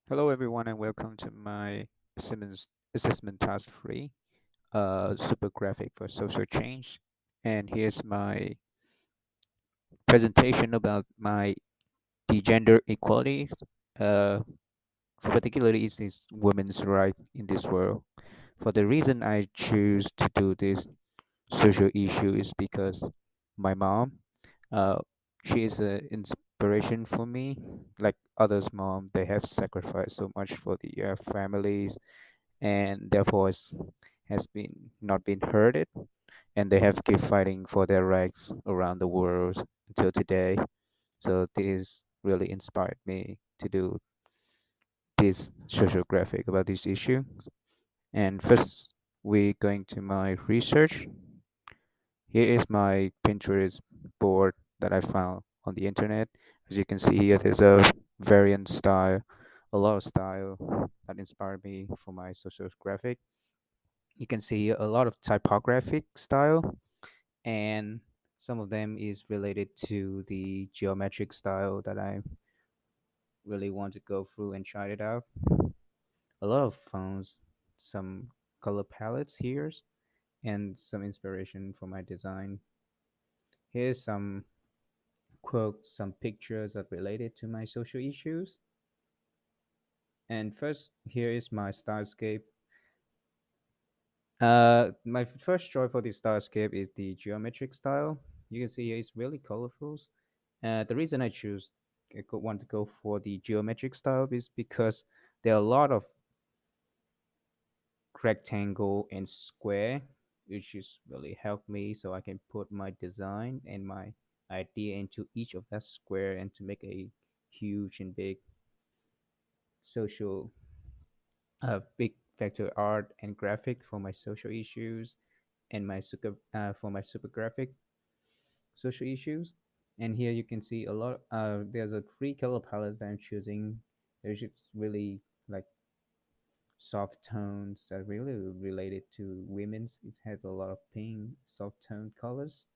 Hello, everyone, and welcome to my assessment task 3, super graphic for social change. And here's my presentation about my the gender equality, uh, particularly is women's right in this world. For the reason I choose to do this social issue is because my mom, uh, she is an inspiration for me. Like others' mom, they have sacrificed so much for the families and their voice has been not been heard, and they have kept fighting for their rights around the world until today. So this really inspired me to do this social graphic about this issue. And first, we're going to my research. Here is my Pinterest board that I found on the internet. As you can see here, there's a variant style, a lot of style that inspired me for my social graphic. You can see a lot of typographic style, and some of them is related to the geometric style that I really want to go through and try it out. A lot of fonts, some color palettes here, and some inspiration for my design. Here's some quotes, some pictures that related to my social issues. And first, here is my stylescape. My first choice for the stylescape is the geometric style. You can see it's really colorful. The reason I want to go for the geometric style is because there are a lot of rectangle and square, which is really helped me so I can put my design and my idea into each of that square and to make a huge and big social, big vector art and graphic for my social issues and for my super graphic social issues. And here you can see a lot. There's a three color palettes that I'm choosing. There's just really like soft tones that really related to women's. It has a lot of pink, soft tone colors.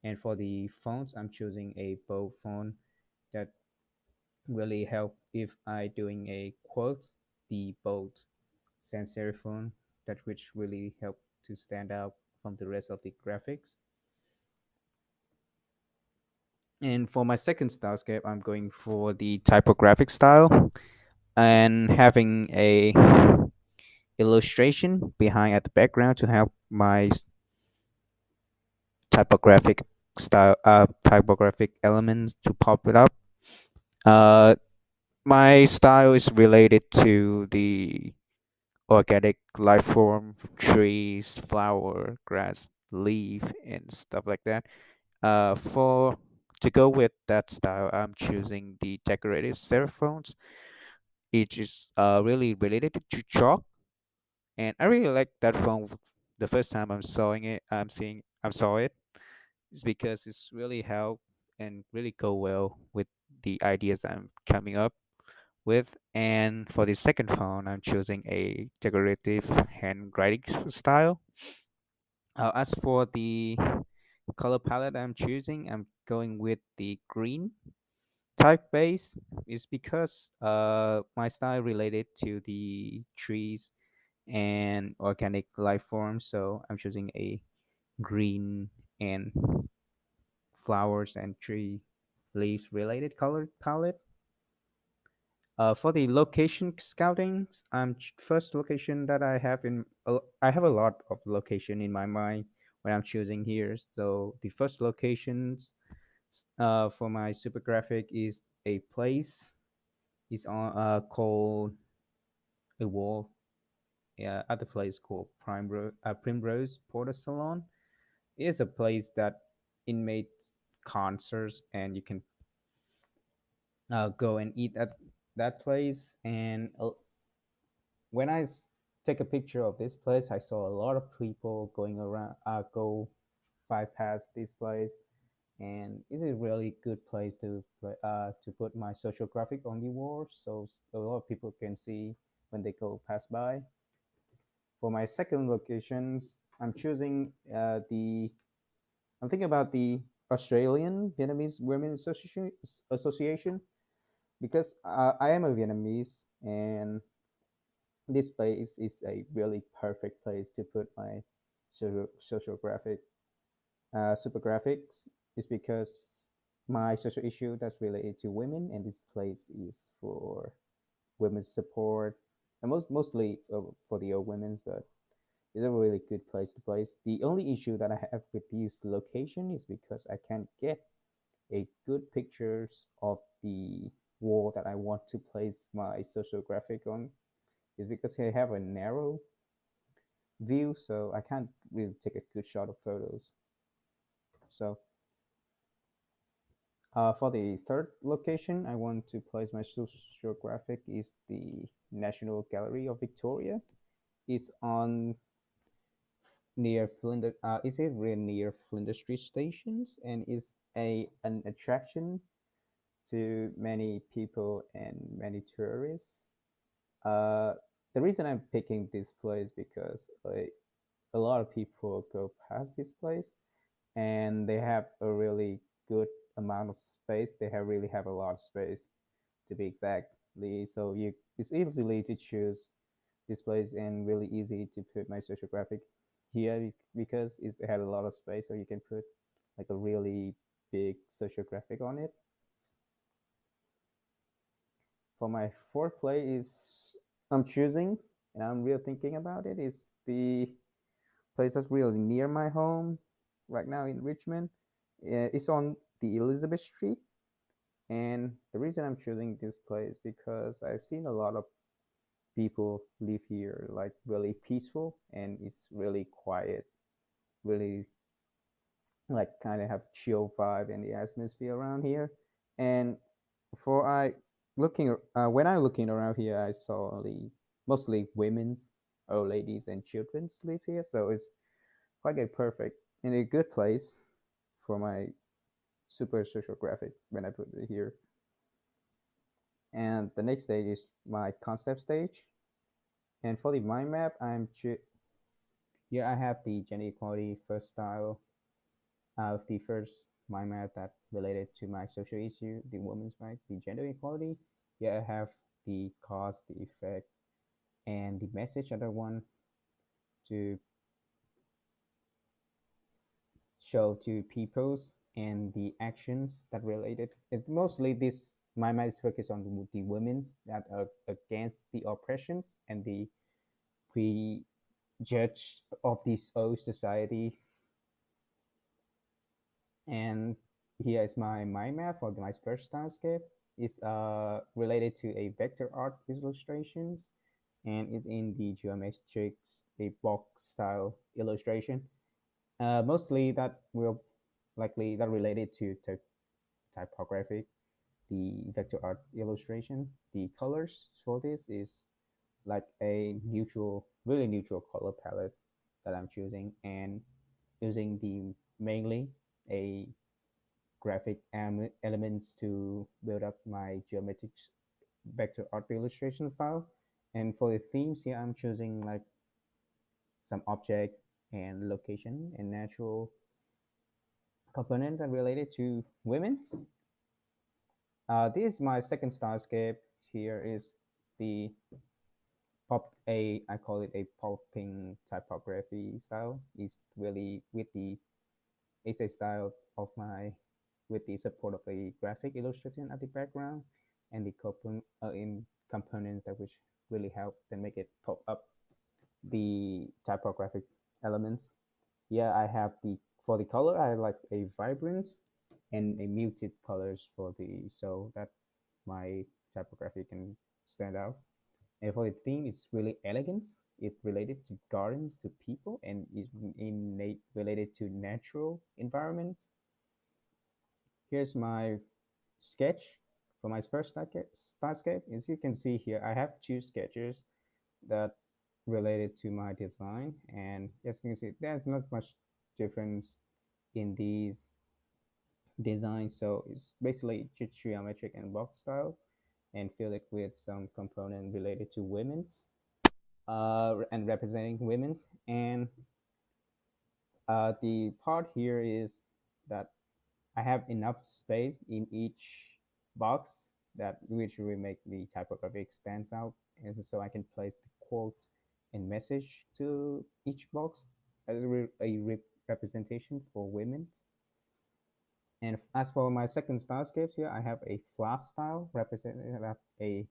And for the fonts, I'm choosing a bold font that really help if I doing a quote, the bold sans serif font that which really help to stand out from the rest of the graphics. And for my second stylescape, I'm going for the typographic style and having a illustration behind at the background to help my typographic typographic elements to pop it up. Uh, my style is related to the organic life form, trees, flower, grass, leaf, and stuff like that. For to go with that style, I'm choosing the decorative serif fonts. It is really related to chalk, and I really like that font. The first time I saw it, is because it's really help and really go well with the ideas I'm coming up with. And for the second font, I'm choosing a decorative handwriting style. As for the color palette I'm choosing, I'm going with the green type base. Is because my style related to the trees and organic life forms, so I'm choosing a green and flowers and tree leaves related color palette. For the location scouting, first location that I have I have a lot of location in my mind when I'm choosing here. So the first locations for my super graphic is a place is on called a wall. Yeah, at the place called Primrose Porter Salon. It is a place that inmates concerts and you can go and eat at that place. And when take a picture of this place, I saw a lot of people going around, go bypass this place, and it's a really good place to put my social graphic on the wall, so a lot of people can see when they go pass by. For my second locations, I'm choosing I'm thinking about the Australian Vietnamese Women Association. because I am a Vietnamese, and this place is a really perfect place to put my social graphic super graphics is because my social issue that's related to women, and this place is for women's support, and mostly for the old women's, but it's a really good place to place. The only issue that I have with this location is because I can't get a good pictures of the wall that I want to place my social graphic on, is because I have a narrow view, so I can't really take a good shot of photos. So for the third location, I want to place my social graphic is the National Gallery of Victoria. It's on near Flinders. Is it really near Flinders Street stations, and is a an attraction to many people and many tourists. Uh, the reason I'm picking this place because like a lot of people go past this place, and they have a really good amount of space. They have really have a lot of space, to be exactly. So you it's easily to choose this place and really easy to put my social graphic here because it had a lot of space, so you can put like a really big social graphic on it. For my fourth play is I'm choosing, and I'm really thinking about it, is the place that's really near my home right now in Richmond. It's on the Elizabeth Street, and the reason I'm choosing this place because I've seen a lot of people live here, like really peaceful, and it's really quiet, really like kind of have chill vibe and the atmosphere around here. And for I looking when I looking around here, I saw only mostly women's, old ladies, and children's live here, so it's quite a perfect and a good place for my super social graphic when I put it here. And the next stage is my concept stage. And for the mind map, here I have the gender equality first style of the first mind map that related to my social issue, the women's right, the gender equality. Here I have the cause, the effect, and the message that I want to show to peoples, and the actions that related. It mostly this my mind is focused on the women's that are against the oppressions and the prejudge of this old society. And here is my mind map for my first landscape. It's related to a vector art illustrations, and it's in the geometrics, a box style illustration. Mostly that will likely that related to typographic, the vector art illustration. The colors for this is like a neutral, really neutral color palette that I'm choosing, and using the mainly a graphic elements to build up my geometric vector art illustration style. And for the themes here, I'm choosing like some object and location and natural component that related to women's. This is my second styliscape. Here is the pop a I call it a popping typography style. It's really with the essay style of my with the support of a graphic illustration at the background, and the in components that which really help and make it pop up the typographic elements. Yeah, I have the for the color I like a vibrant and a muted colors for the so that my typography can stand out. And for the theme, it's really elegance. It's related to gardens, to people, and is related to natural environments. Here's my sketch for my first landscape. As you can see here, I have two sketches that related to my design, and as you can see, there's not much difference in these designs. So it's basically just geometric and box style, and fill it with some component related to women's and representing women's. And the part here is that I have enough space in each box that which will make the typographic stands out, and so I can place the quote and message to each box as representation for women. And as for my second style scapes here, I have a flat style representing a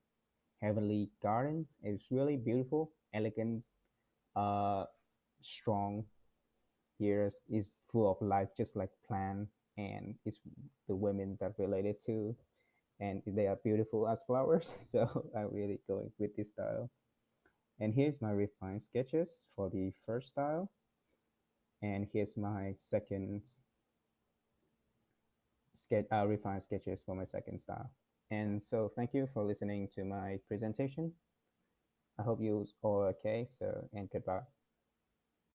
heavenly garden. It's really beautiful, elegant, uh, strong. Here is full of life, just like plant, and it's the women that related to, and they are beautiful as flowers. So I'm really going with this style. And here's my refined sketches for the first style, and here's my second refined sketches for my second style. And so thank you for listening to my presentation. I hope you all okay. So, and goodbye.